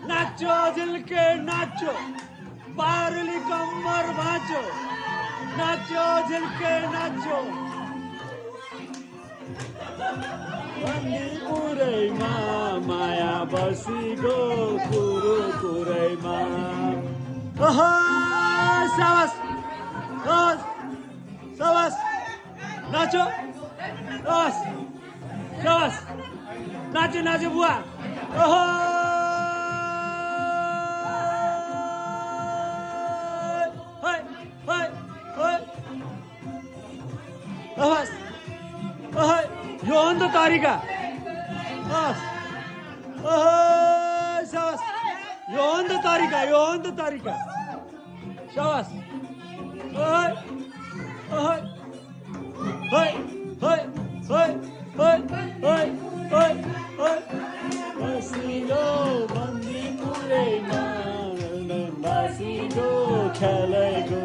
नाचो दिल के नाचो पारली कमर भांचो नाचो दिल के नाचो पुरैमा माया बसी गो कुरु पुरैमा साबास साबास नाचो बस साबास नाचो नाचो बुआ Awas, yoğun da tarika. Awas, şavas. Yoğun da tarika, yoğun da tarika. Şavas. Hay, hay, hay, hay, hay, hay, hay, hay, hay. Basigo, bandi pure man, basigo, kelego.